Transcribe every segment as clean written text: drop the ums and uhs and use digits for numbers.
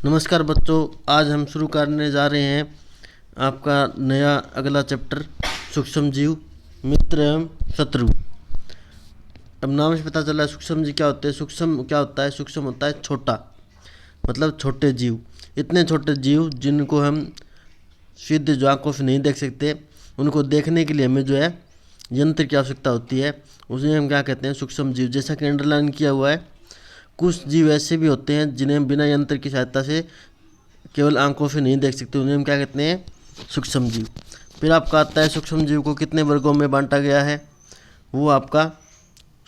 नमस्कार बच्चों, आज हम शुरू करने जा रहे हैं आपका नया अगला चैप्टर सूक्ष्म जीव, मित्र एवं शत्रु। अब नाम से पता चला है सूक्ष्म जीव क्या होते हैं। सूक्ष्म क्या होता है? सूक्ष्म होता है छोटा, मतलब छोटे जीव। इतने छोटे जीव जिनको हम सीधे जो आंखों से नहीं देख सकते, उनको देखने के लिए हमें जो है यंत्र की आवश्यकता होती है। उसे हम क्या कहते हैं? सूक्ष्म जीव। जैसा कि अंडरलाइन किया हुआ है, कुछ जीव ऐसे भी होते हैं जिन्हें बिना यंत्र की सहायता से केवल आंखों से नहीं देख सकते, उन्हें हम क्या कहते हैं? सूक्ष्म जीव। फिर आपका आता है सूक्ष्म जीव को कितने वर्गों में बांटा गया है। वो आपका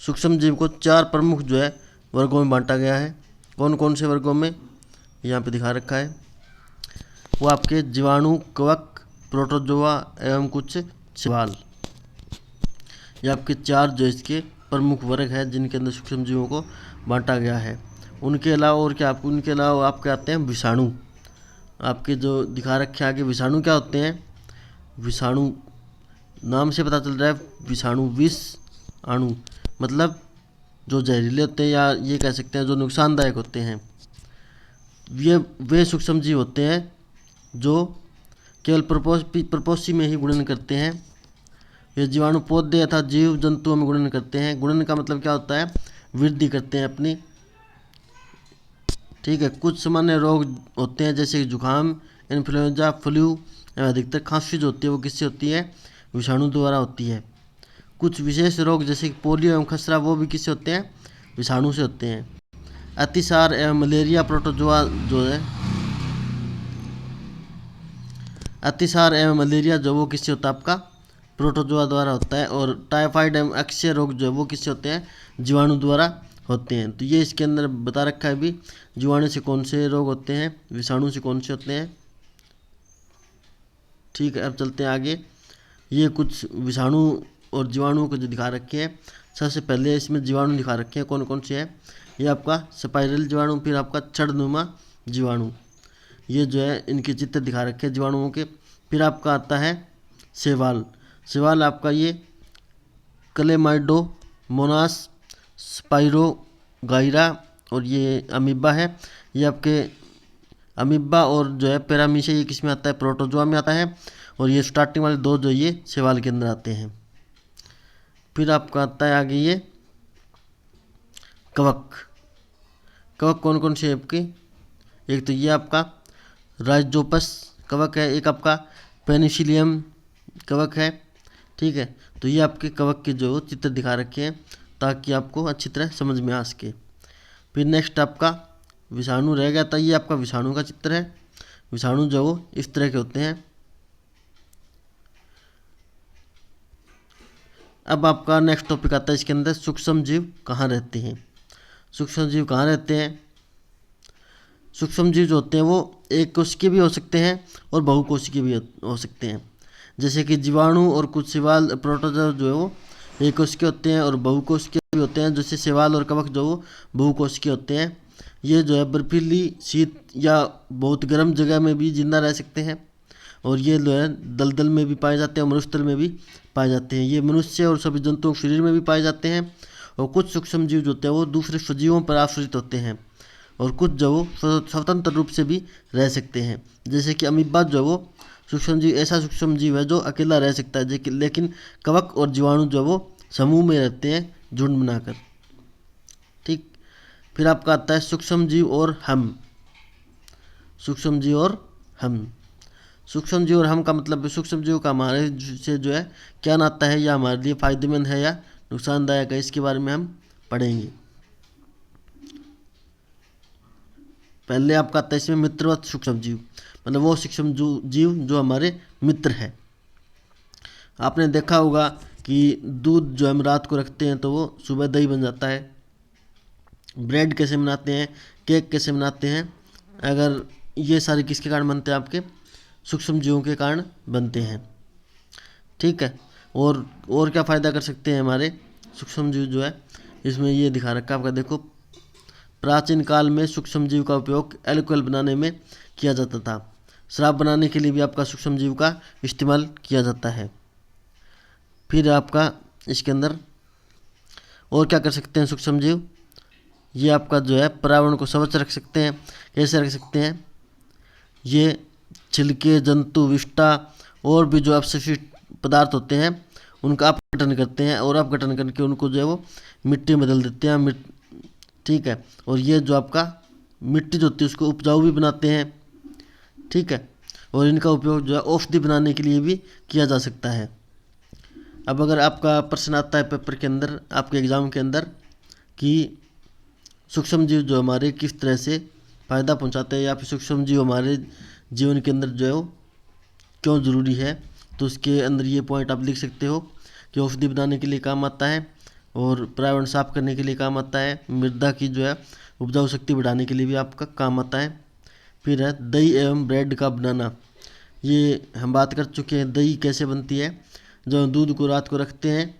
सूक्ष्म जीव को 4 प्रमुख जो है वर्गों में बांटा गया है। कौन कौन से वर्गों में? यहाँ पे दिखा रखा है। वो आपके जीवाणु, कवक, प्रोटोजोआ एवं कुछ शैवाल। ये आपके 4 जो इसके प्रमुख वर्ग हैं जिनके अंदर सूक्ष्म जीवों को बांटा गया है। उनके अलावा और क्या? उनके अलावा आपके आते हैं विषाणु। आपके जो दिखा रखे आगे विषाणु क्या होते हैं? विषाणु नाम से पता चल रहा है, विषाणु विष अणु, मतलब जो जहरीले होते हैं या ये कह सकते हैं जो नुकसानदायक होते हैं। ये वे सूक्ष्म जीव होते हैं जो केवल प्रपोषी में ही गुणन करते हैं। ये जीवाणु पौधे अथवा जीव जंतुओं में गुणन करते हैं। गुणन का मतलब क्या होता है? वृद्धि करते हैं अपनी। ठीक है। कुछ सामान्य रोग होते हैं जैसे कि जुकाम, इन्फ्लुएंजा, फ्लू एवं अधिकतर खांसी जो होती है वो किससे होती है? विषाणु द्वारा होती है। कुछ विशेष रोग जैसे कि पोलियो एवं खसरा वो भी किससे होते हैं? विषाणु से होते हैं। अतिसार एवं मलेरिया प्रोटोजोआ जो है, अतिसार एवं मलेरिया जो वो किससे होता है? आपका प्रोटोजोआ द्वारा होता है। और टाइफाइड एवं अक्षय रोग जो है वो किससे होते हैं? जीवाणु द्वारा होते हैं। तो ये इसके अंदर बता रखा है भी, जीवाणु से कौन से रोग होते हैं, विषाणु से कौन से होते हैं। ठीक है, अब चलते हैं आगे। ये कुछ विषाणु और जीवाणु को जो दिखा रखे हैं, सबसे पहले इसमें जीवाणु दिखा रखे हैं कौन कौन से हैं। ये आपका स्पाइरल जीवाणु, फिर आपका छड़नुमा जीवाणु, ये जो है इनके चित्र दिखा रखे हैं जीवाणुओं के। फिर आपका आता है शैवाल। शैवाल आपका ये क्लेमाइडो मोनास, स्पाइरो गाइरा और ये अमीबा है। ये आपके अमीबा और जो है पैरामीशिया ये किस में आता है? प्रोटोजोआ में आता है। और ये स्टार्टिंग वाले 2 जो ये शैवाल के अंदर आते हैं। फिर आपका आता है आगे ये कवक। कवक कौन कौन से आपके? एक तो ये आपका राइजोपस कवक है, एक आपका पेनिसिलियम कवक है। ठीक है, तो ये आपके कवक के जो चित्र दिखा रखे हैं ताकि आपको अच्छी तरह समझ में आ सके। फिर नेक्स्ट आपका विषाणु रह गया था। ये आपका विषाणु का चित्र है। विषाणु जो वो इस तरह के होते हैं। अब आपका नेक्स्ट टॉपिक आता है इसके अंदर, सूक्ष्म जीव कहाँ रहते हैं। सूक्ष्म जीव कहाँ रहते हैं? सूक्ष्म जीव जो होते हैं वो एक कोशिकीय भी हो सकते हैं और बहुकोशिकीय भी हो सकते हैं। जैसे कि जीवाणु और कुछ शैवाल प्रोटोजोआ जो है वो एक कोशिकीय होते हैं और बहुकोशिकीय भी होते हैं। जैसे शैवाल और कवक जो वो बहुकोशिकीय होते हैं। ये जो है बर्फीली, शीत या बहुत गर्म जगह में भी जिंदा रह सकते हैं। और ये जो है दलदल में भी पाए जाते हैं, मनुष्य तल में भी पाए जाते हैं। ये मनुष्य और सभी जंतुओं के शरीर में भी पाए जाते हैं। और कुछ सूक्ष्म जीव जो होते हैं वो दूसरे सजीवों पर आश्रित होते हैं। और कुछ जो वो स्वतंत्र रूप से भी रह सकते हैं। जैसे कि अमीबा जो वो सूक्ष्म जीव, ऐसा सूक्ष्म जीव है जो अकेला रह सकता है, लेकिन कवक और जीवाणु जो वो समूह में रहते हैं, झुंड बनाकर। ठीक। फिर आपका आता है सूक्ष्म जीव और हम। सूक्ष्म जीव और हम। सूक्ष्म जीव और हम का मतलब सूक्ष्म जीव का हमारे से जो है क्या नाता है, या हमारे लिए फायदेमंद है या नुकसानदायक है, इसके बारे में हम पढ़ेंगे। पहले आपका आता है इसमें मित्रवत सूक्ष्म जीव, मतलब वो सूक्ष्म जीव जो हमारे मित्र है। आपने देखा होगा कि दूध जो हम रात को रखते हैं तो वो सुबह दही बन जाता है। ब्रेड कैसे बनाते हैं, केक कैसे बनाते हैं, अगर ये सारे किसके कारण बनते हैं? आपके सूक्ष्म जीवों के कारण बनते हैं। ठीक है। और क्या फ़ायदा कर सकते हैं हमारे सूक्ष्म जीव जो है, इसमें ये दिखा रखा है आपका, देखो। प्राचीन काल में सूक्ष्म जीव का उपयोग एल्कोहल बनाने में किया जाता था। शराब बनाने के लिए भी आपका सूक्ष्म जीव का इस्तेमाल किया जाता है। फिर आपका इसके अंदर और क्या कर सकते हैं सूक्ष्म जीव? ये आपका जो है पर्यावरण को स्वच्छ रख सकते हैं। कैसे रख सकते हैं? ये छिलके, जंतु, विष्टा और भी जो अपशिष्ट पदार्थ होते हैं उनका अपघटन करते हैं, और अपघटन करके उनको जो है वो मिट्टी में बदल देते हैं। ठीक है। और ये जो आपका मिट्टी जो होती है उसको उपजाऊ भी बनाते हैं। ठीक है। और इनका उपयोग जो है औषधि बनाने के लिए भी किया जा सकता है। अब अगर आपका प्रश्न आता है पेपर के अंदर, आपके एग्ज़ाम के अंदर, कि सूक्ष्म जीव जो हमारे किस तरह से फ़ायदा पहुंचाते हैं, या फिर सूक्ष्म जीव हमारे जीवन के अंदर जो है वो क्यों ज़रूरी है, तो उसके अंदर ये पॉइंट आप लिख सकते हो कि औषधि बनाने के लिए काम आता है, और पर्यावरण साफ करने के लिए काम आता है, मृदा की जो है उपजाऊ शक्ति बढ़ाने के लिए भी आपका काम आता है। फिर है दही एवं ब्रेड का बनाना। ये हम बात कर चुके हैं दही कैसे बनती है। जब हम दूध को रात को रखते हैं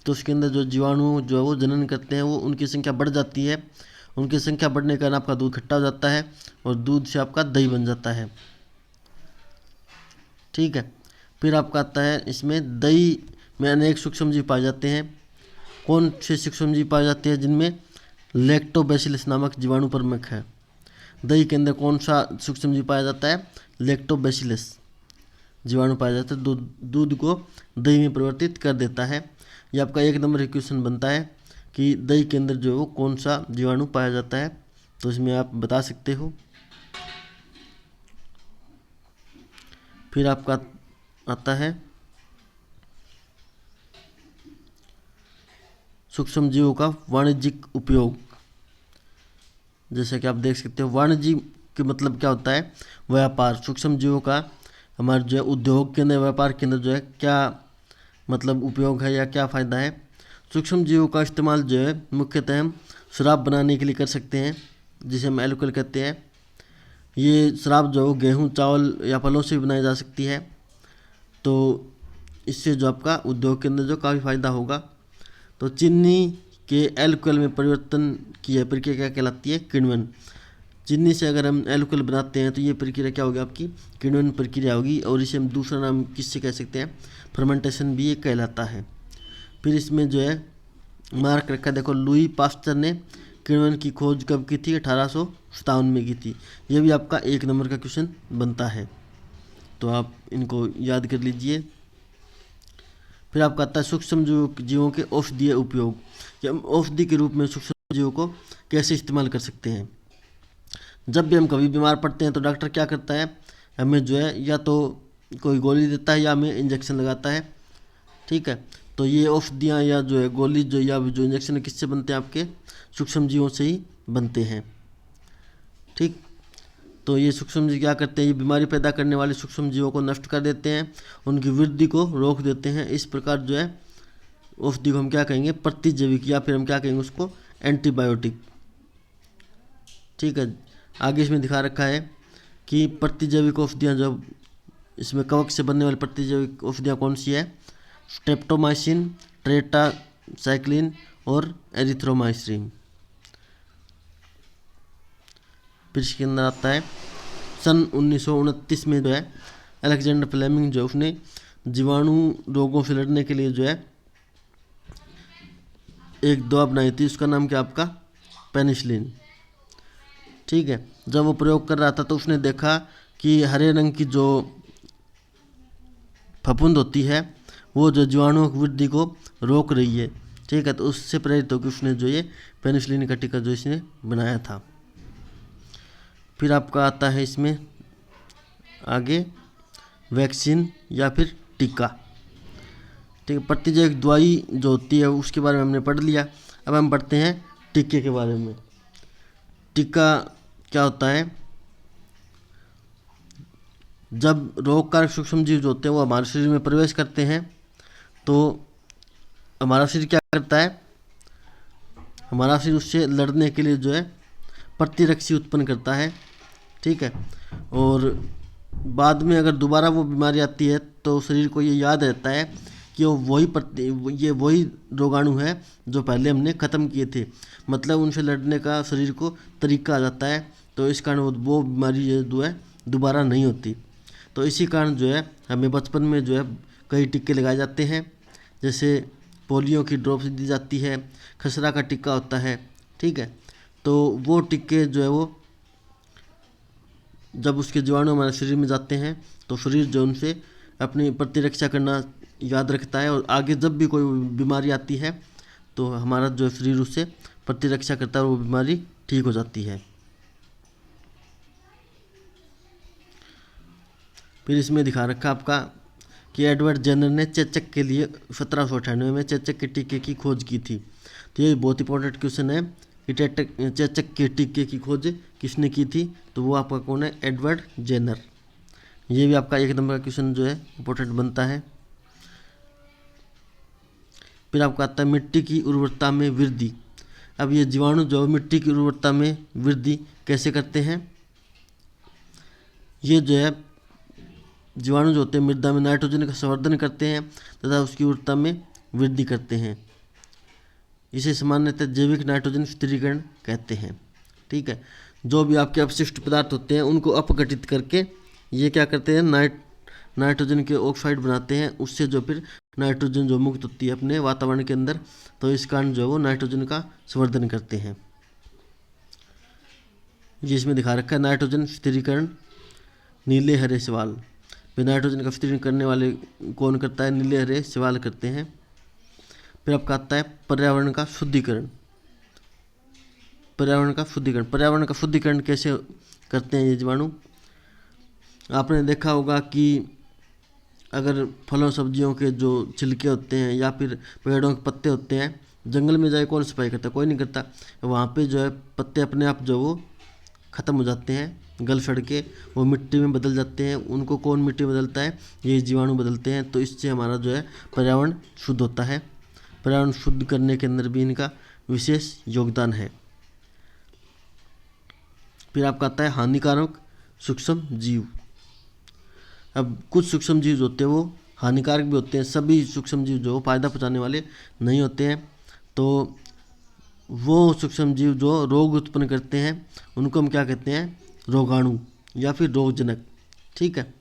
तो उसके अंदर जो जीवाणु जो है वो जनन करते हैं, वो उनकी संख्या बढ़ जाती है। उनकी संख्या बढ़ने के कारण आपका दूध खट्टा हो जाता है और दूध से आपका दही बन जाता है। ठीक है। फिर आपका आता है इसमें दही में अनेक सूक्ष्मजीव पाए जाते हैं। कौन से सूक्ष्मजीव पाए जाते हैं? जिनमें लैक्टोबैसिलस नामक जीवाणु प्रमुख है। दही के अंदर कौन सा सूक्ष्मजीव पाया जाता है? लैक्टोबैसिलस जीवाणु पाया जाता है। दूध को दही में परिवर्तित कर देता है। ये आपका 1 नंबर क्वेश्चन बनता है कि दही के अंदर जो है वो कौन सा जीवाणु पाया जाता है, तो इसमें आप बता सकते हो। फिर आपका आता है सूक्ष्म जीवों का वाणिज्यिक उपयोग। जैसे कि आप देख सकते हो, वाणिज्य के मतलब क्या होता है? व्यापार। सूक्ष्म जीवों का हमारे जो है उद्योग के अंदर, व्यापार के अंदर जो है क्या मतलब उपयोग है या क्या फ़ायदा है? सूक्ष्म जीवों का इस्तेमाल जो है मुख्यतः हम शराब बनाने के लिए कर सकते हैं, जिसे हम एल्कोहल कहते हैं। ये शराब जो है गेहूँ, चावल या फलों से भी बनाई जा सकती है। तो इससे जो आपका उद्योग के अंदर जो काफ़ी फ़ायदा होगा। तो चीनी के एल्कोहल में परिवर्तन की यह प्रक्रिया क्या कहलाती है? किण्वन। चीनी से अगर हम एल्कोहल बनाते हैं तो ये प्रक्रिया क्या होगी? आपकी किण्वन प्रक्रिया होगी, और इसे हम दूसरा नाम किससे कह सकते हैं? फर्मेंटेशन भी ये कहलाता है। फिर इसमें जो है मार्क रखा, देखो लुई पास्चर ने किण्वन की खोज कब की थी? 1857 में की थी। यह भी आपका 1 नंबर का क्वेश्चन बनता है, तो आप इनको याद कर लीजिए। फिर आपका आता है सूक्ष्म जीवों के औषधीय उपयोग, कि हम औषधि के रूप में सूक्ष्म जीवों को कैसे इस्तेमाल कर सकते हैं। जब भी हम कभी बीमार पड़ते हैं तो डॉक्टर क्या करता है? हमें जो है या तो कोई गोली देता है या हमें इंजेक्शन लगाता है। ठीक है। तो ये औषधियाँ या जो है गोली जो या जो इंजेक्शन किससे बनते हैं? आपके सूक्ष्म जीवों से ही बनते हैं। ठीक। तो ये सूक्ष्म जीव क्या करते हैं? ये बीमारी पैदा करने वाले सूक्ष्म जीवों को नष्ट कर देते हैं, उनकी वृद्धि को रोक देते हैं। इस प्रकार जो है औषधि को हम क्या कहेंगे? प्रतिजैविक, या फिर हम क्या कहेंगे उसको? एंटीबायोटिक। ठीक है। आगे इसमें दिखा रखा है कि प्रतिजैविक औषधियाँ, जब इसमें कवक से बनने वाली प्रतिजैविक औषधियाँ कौन सी है? स्ट्रेप्टोमाइसिन, टेट्रासाइक्लिन और एरिथ्रोमाइसिन। फिर इसके अंदर आता है सन 1929 में जो है अलेक्जेंडर फ्लेमिंग जो उसने जीवाणु रोगों से लड़ने के लिए जो है एक दवा बनाई थी। उसका नाम क्या? आपका पेनिसिलिन। ठीक है। जब वो प्रयोग कर रहा था तो उसने देखा कि हरे रंग की जो फफूंद होती है वो जो जीवाणुओं की वृद्धि को रोक रही है। ठीक है। तो उससे प्रेरित होकर उसने जो ये पेनिसिलिन का टीका जो इसने बनाया था। फिर आपका आता है इसमें आगे वैक्सीन या फिर टीका। ठीक है। प्रतिजैविक दवाई जो होती है उसके बारे में हमने पढ़ लिया। अब हम पढ़ते हैं टीके के बारे में। टीका क्या होता है? जब रोगकारक सूक्ष्मजीव जो होते हैं वो हमारे शरीर में प्रवेश करते हैं तो हमारा शरीर क्या करता है? हमारा शरीर उससे लड़ने के लिए जो है प्रतिरक्षी उत्पन्न करता है। ठीक है। और बाद में अगर दोबारा वो बीमारी आती है तो शरीर को ये याद रहता है कि ये वही रोगाणु है जो पहले हमने ख़त्म किए थे। मतलब उनसे लड़ने का शरीर को तरीका आ जाता है, तो इस कारण वो बीमारी जो है दोबारा नहीं होती। तो इसी कारण जो है हमें बचपन में जो है कई टीके लगाए जाते हैं, जैसे पोलियो की ड्रॉप्स दी जाती है, खसरा का टीका होता है। ठीक है। तो वो टीके जो है वो जब उसके जीवाणु हमारे शरीर में जाते हैं तो शरीर जो उनसे अपनी प्रतिरक्षा करना याद रखता है, और आगे जब भी कोई बीमारी आती है तो हमारा जो शरीर उससे प्रतिरक्षा करता है और वो बीमारी ठीक हो जाती है। फिर इसमें दिखा रखा आपका कि एडवर्ड जेनर ने चेचक के लिए 1798 में चेचक के टीके की खोज की थी। तो ये बहुत इंपॉर्टेंट क्वेश्चन है कि चेचक के टीके की खोज किसने की थी, तो वो आपका कौन है, एडवर्ड जेनर। ये भी आपका 1 नंबर का क्वेश्चन जो है इंपॉर्टेंट बनता है। फिर आपका आता है मिट्टी की उर्वरता में वृद्धि। अब ये जीवाणु जो मिट्टी की उर्वरता में वृद्धि कैसे करते हैं, ये जो है जीवाणु जो होते हैं मृदा में नाइट्रोजन का संवर्धन करते हैं तथा उसकी उर्वरता में वृद्धि करते हैं। इसे सामान्यतः जैविक नाइट्रोजन स्थिरीकरण कहते हैं। ठीक है, जो भी आपके अपशिष्ट पदार्थ होते हैं उनको अपघटित करके ये क्या करते हैं, नाइट्रोजन के ऑक्साइड बनाते हैं, उससे जो फिर नाइट्रोजन जो मुक्त होती है अपने वातावरण के अंदर, तो इस कारण जो है वो नाइट्रोजन का संवर्धन करते हैं। जिसमें दिखा रखा है नाइट्रोजन स्थिरीकरण नीले हरे शैवाल। फिर नाइट्रोजन का स्थिरीकरण करने वाले कौन करता है, नीले हरे शैवाल करते हैं। फिर आपका आता है पर्यावरण का शुद्धिकरण। पर्यावरण का शुद्धिकरण कैसे करते हैं ये जीवाणु। आपने देखा होगा कि अगर फलों सब्जियों के जो छिलके होते हैं या फिर पेड़ों के पत्ते होते हैं, जंगल में जाए कौन सफाई करता है, कोई नहीं करता। वहाँ पे जो है पत्ते अपने आप जो वो ख़त्म हो जाते हैं, गल सड़ के वो मिट्टी में बदल जाते हैं। उनको कौन मिट्टी बदलता है, ये जीवाणु बदलते हैं। तो इससे हमारा जो है पर्यावरण शुद्ध होता है। पर्यावरण शुद्ध करने के अंदर भी इनका विशेष योगदान है। फिर आपका आता है हानिकारक सूक्ष्म जीव। अब कुछ सूक्ष्म जीव होते हैं वो हानिकारक भी होते हैं, सभी सूक्ष्म जीव जो फायदा पहुंचाने वाले नहीं होते हैं। तो वो सूक्ष्म जीव जो रोग उत्पन्न करते हैं उनको हम क्या कहते हैं, रोगाणु या फिर रोगजनक। ठीक है,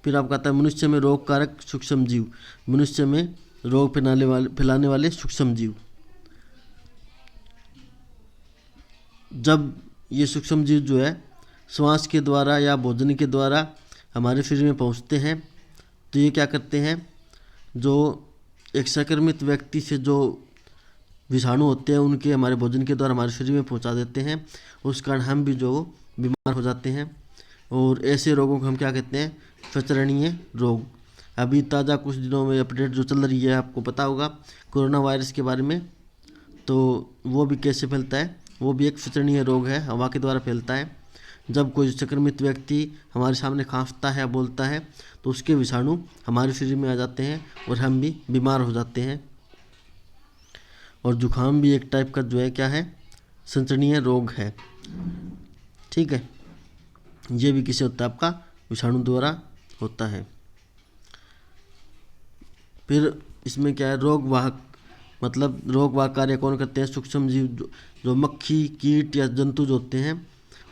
फिर आपका आता है मनुष्य में रोग कारक सूक्ष्म जीव। मनुष्य में रोग फैलाने वाले सूक्ष्म जीव। जब ये सूक्ष्म जीव जो है श्वास के द्वारा या भोजन के द्वारा हमारे शरीर में पहुंचते हैं, तो ये क्या करते हैं, जो एक संक्रमित व्यक्ति से जो विषाणु होते हैं उनके हमारे भोजन के द्वारा हमारे शरीर में पहुंचा देते हैं। उस कारण हम भी जो बीमार हो जाते हैं। और ऐसे रोगों को हम क्या कहते हैं, संचरणीय रोग। अभी ताज़ा कुछ दिनों में अपडेट जो चल रही है, आपको पता होगा कोरोना वायरस के बारे में। तो वो भी कैसे फैलता है, वो भी एक संचरणीय रोग है, हवा के द्वारा फैलता है। जब कोई संक्रमित व्यक्ति हमारे सामने खांसता है या बोलता है तो उसके विषाणु हमारे शरीर में आ जाते हैं और हम भी बीमार हो जाते हैं। और जुखाम भी एक टाइप का जो है क्या है, संचरणीय रोग है। ठीक है, ये भी किसे होता है, आपका विषाणु द्वारा होता है। फिर इसमें क्या है, रोग वाहक, मतलब रोग वाहक कार्य कौन करते हैं, सूक्ष्म जीव जो मक्खी कीट या जंतु जो होते हैं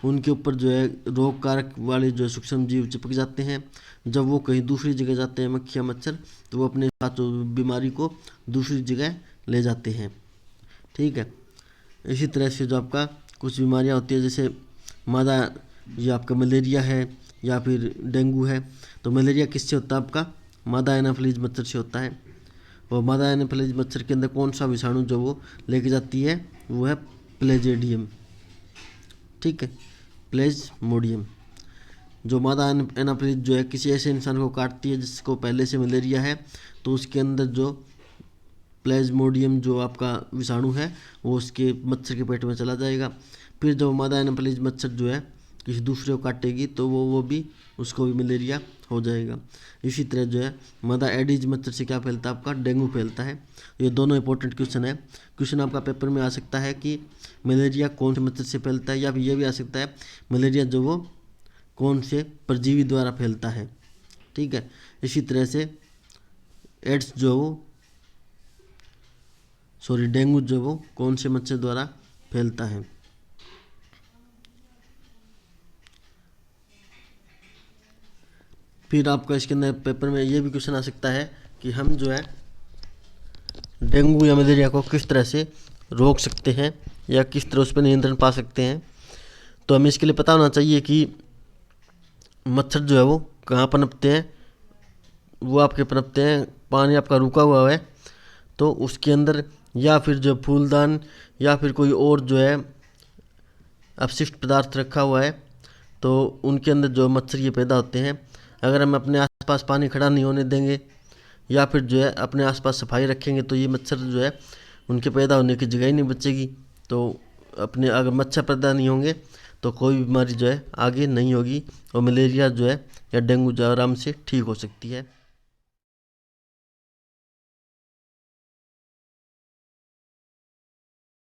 उनके ऊपर जो है रोग कारक वाले जो सूक्ष्म जीव चिपक जाते हैं। जब वो कहीं दूसरी जगह जाते हैं मक्खी या मच्छर, तो वो अपने साथ बीमारी को दूसरी जगह ले जाते हैं। ठीक है, इसी तरह से जो आपका कुछ बीमारियां होती है, जैसे मादा, ये आपका मलेरिया है या फिर डेंगू है। तो मलेरिया किससे होता है, आपका मादा एनाफिलीज मच्छर से होता है। और मादा एनाफिलीज मच्छर के अंदर कौन सा विषाणु जो वो लेके जाती है, वो है प्लेजेडियम। ठीक है, प्लेज्मोडियम। जो मादा एनाफिलीज जो है किसी ऐसे इंसान को काटती है जिसको पहले से मलेरिया है, तो उसके अंदर जो प्लेज्मोडियम जो आपका विषाणु है वो उसके मच्छर के पेट में चला जाएगा। फिर जब मादा एनाफिलीज मच्छर जो है किसी दूसरे को काटेगी तो वो भी उसको भी मलेरिया हो जाएगा। इसी तरह जो है मादा एडिज मच्छर से क्या फैलता है, आपका डेंगू फैलता है। ये दोनों इंपॉर्टेंट क्वेश्चन है। क्वेश्चन आपका पेपर में आ सकता है कि मलेरिया कौन से मच्छर से फैलता है, या फिर ये भी आ सकता है मलेरिया जो वो कौन से परजीवी द्वारा फैलता है। ठीक है, इसी तरह से एड्स जो डेंगू जो वो कौन से मच्छर द्वारा फैलता है। फिर आपका इसके अंदर पेपर में ये भी क्वेश्चन आ सकता है कि हम जो है डेंगू या मलेरिया को किस तरह से रोक सकते हैं या किस तरह उस पर नियंत्रण पा सकते हैं। तो हमें इसके लिए पता होना चाहिए कि मच्छर जो है वो कहाँ पनपते हैं। वो आपके पनपते हैं, पानी आपका रुका हुआ है तो उसके अंदर, या फिर जो फूलदान या फिर कोई और जो है अपशिष्ट पदार्थ रखा हुआ है तो उनके अंदर जो मच्छर ये पैदा होते हैं। अगर हम अपने आसपास पानी खड़ा नहीं होने देंगे या फिर जो है अपने आसपास सफाई रखेंगे तो ये मच्छर जो है उनके पैदा होने की जगह ही नहीं बचेगी। तो अपने अगर मच्छर पैदा नहीं होंगे तो कोई बीमारी जो है आगे नहीं होगी और मलेरिया जो है या डेंगू जो है आराम से ठीक हो सकती है।